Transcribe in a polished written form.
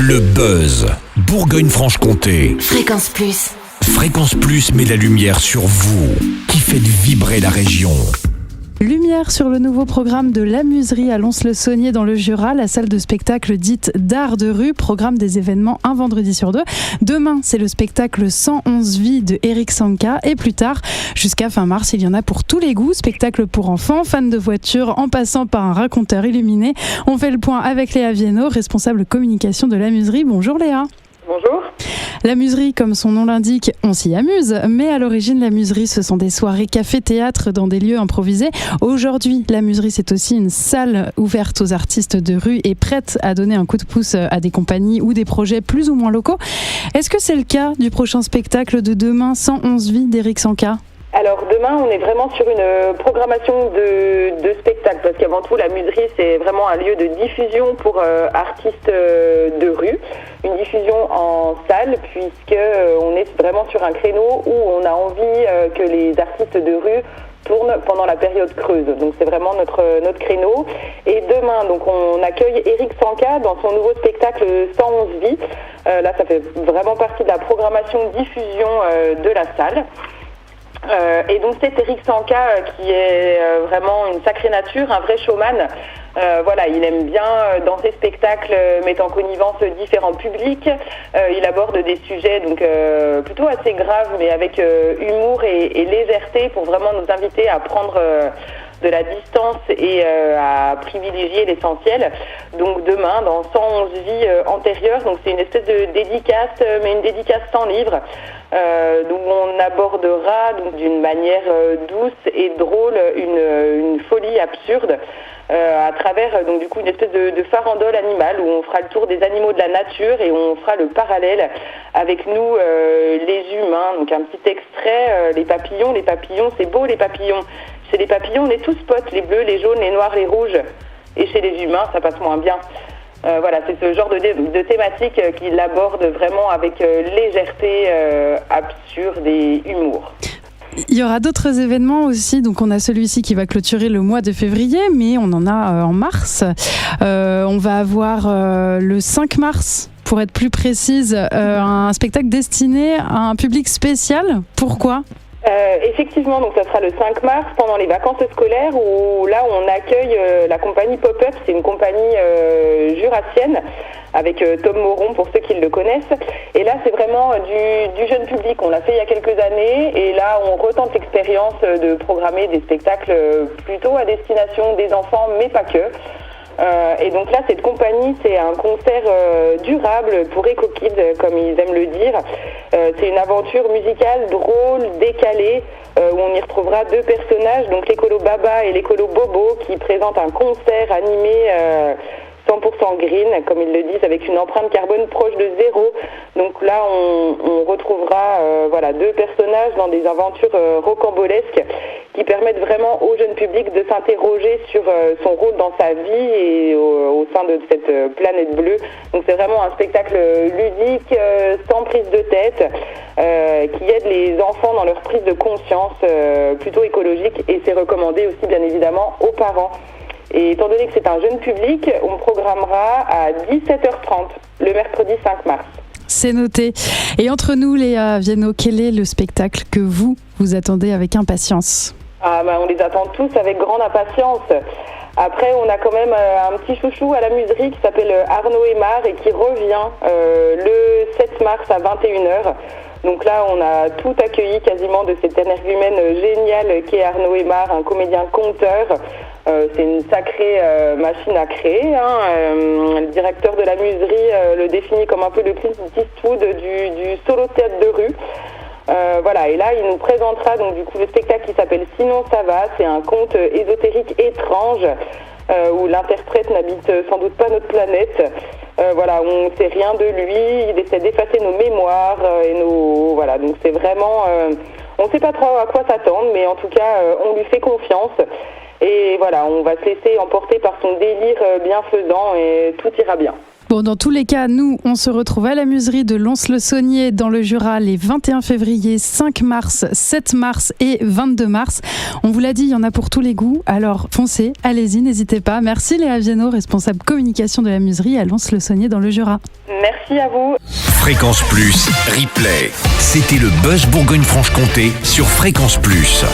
Le buzz, Bourgogne-Franche-Comté. Fréquence Plus. Fréquence Plus met la lumière sur vous, qui faites vibrer la région. Lumière sur le nouveau programme de l'Amuserie à Lons-le-Saunier dans le Jura, la salle de spectacle dite d'art de rue, programme des événements un vendredi sur deux. Demain, c'est le spectacle 111 vies de Eric Sanka et plus tard, jusqu'à fin mars, il y en a pour tous les goûts. Spectacle pour enfants, fans de voitures, en passant par un raconteur illuminé. On fait le point avec Léa Viennot, responsable communication de l'Amuserie. Bonjour Léa. Bonjour. L'Amuserie, comme son nom l'indique, on s'y amuse, mais à l'origine, l'Amuserie, ce sont des soirées café-théâtre dans des lieux improvisés. Aujourd'hui, l'Amuserie, c'est aussi une salle ouverte aux artistes de rue et prête à donner un coup de pouce à des compagnies ou des projets plus ou moins locaux. Est-ce que c'est le cas du prochain spectacle de demain, 111 vies d'Eric Sanka ? Alors demain, on est vraiment sur une programmation de spectacle, parce qu'avant tout, la Muserie, c'est vraiment un lieu de diffusion pour artistes de rue, une diffusion en salle, puisque on est vraiment sur un créneau où on a envie que les artistes de rue tournent pendant la période creuse. Donc c'est vraiment notre créneau. Et demain, donc on accueille Eric Sanka dans son nouveau spectacle 111 vies. Là, ça fait vraiment partie de la programmation diffusion de la salle. Et donc c'est Eric Sanka qui est vraiment une sacrée nature, un vrai showman. Voilà, il aime bien dans ses spectacles mettre en connivence différents publics. Il aborde des sujets donc plutôt assez graves, mais avec humour et légèreté pour vraiment nous inviter à prendre de la distance et à privilégier l'essentiel. Donc demain, dans 111 vies antérieures, donc c'est une espèce de dédicace, mais une dédicace sans livre. Donc on abordera donc, d'une manière douce et drôle une folie absurde à travers donc du coup une espèce de farandole animale où on fera le tour des animaux de la nature et on fera le parallèle avec nous les humains. Donc un petit extrait, les papillons c'est beau les papillons. Chez les papillons on est tous potes, les bleus, les jaunes, les noirs, les rouges, et chez les humains ça passe moins bien. Voilà, c'est ce genre de thématique qu'il aborde vraiment avec légèreté, absurde et humour. Il y aura d'autres événements aussi, donc on a celui-ci qui va clôturer le mois de février, mais on en a en mars. On va avoir le 5 mars, pour être plus précise, un spectacle destiné à un public spécial. Pourquoi ? Effectivement, donc ça sera le 5 mars pendant les vacances scolaires où là on accueille la compagnie Pop-Up, c'est une compagnie jurassienne avec Tom Moron pour ceux qui le connaissent. Et là c'est vraiment du jeune public, on l'a fait il y a quelques années et là on retente l'expérience de programmer des spectacles plutôt à destination des enfants mais pas que. Et donc là, cette compagnie, c'est un concert durable pour Eco-Kids, comme ils aiment le dire. C'est une aventure musicale drôle, décalée, où on y retrouvera deux personnages, donc l'écolo Baba et l'écolo Bobo, qui présentent un concert animé 100% green, comme ils le disent, avec une empreinte carbone proche de zéro. Donc là, on retrouvera deux personnages dans des aventures rocambolesques qui permettent vraiment au jeune public de s'interroger sur son rôle dans sa vie et au sein de cette planète bleue. Donc c'est vraiment un spectacle ludique, sans prise de tête, qui aide les enfants dans leur prise de conscience plutôt écologique, et c'est recommandé aussi bien évidemment aux parents. Et étant donné que c'est un jeune public, on programmera à 17h30 le mercredi 5 mars. C'est noté. Et entre nous, Léa Viennot, quel est le spectacle que vous attendez avec impatience ? On les attend tous avec grande impatience. Après, on a quand même un petit chouchou à la Muserie qui s'appelle Arnaud Aymar et qui revient le 7 mars à 21h. Donc là, on a tout accueilli quasiment de cet énergumène génial qu'est Arnaud Aymar, un comédien-conteur. C'est une sacrée machine à créer. Le directeur de la Muserie le définit comme un peu le Clint Eastwood du solo théâtre de rue. Et là, il nous présentera donc du coup le spectacle qui s'appelle Sinon ça va. C'est un conte ésotérique étrange où l'interprète n'habite sans doute pas notre planète. On ne sait rien de lui, il essaie d'effacer nos mémoires donc c'est vraiment on ne sait pas trop à quoi s'attendre, mais en tout cas on lui fait confiance et on va se laisser emporter par son délire bienfaisant et tout ira bien. Bon, dans tous les cas, nous, on se retrouve à la Muserie de Lons-le-Saunier dans le Jura les 21 février, 5 mars, 7 mars et 22 mars. On vous l'a dit, il y en a pour tous les goûts. Alors foncez, allez-y, n'hésitez pas. Merci Léa Viano, responsable communication de la Muserie à Lons-le-Saunier dans le Jura. Merci à vous. Fréquence Plus, replay. C'était le Buzz Bourgogne-Franche-Comté sur Fréquence Plus.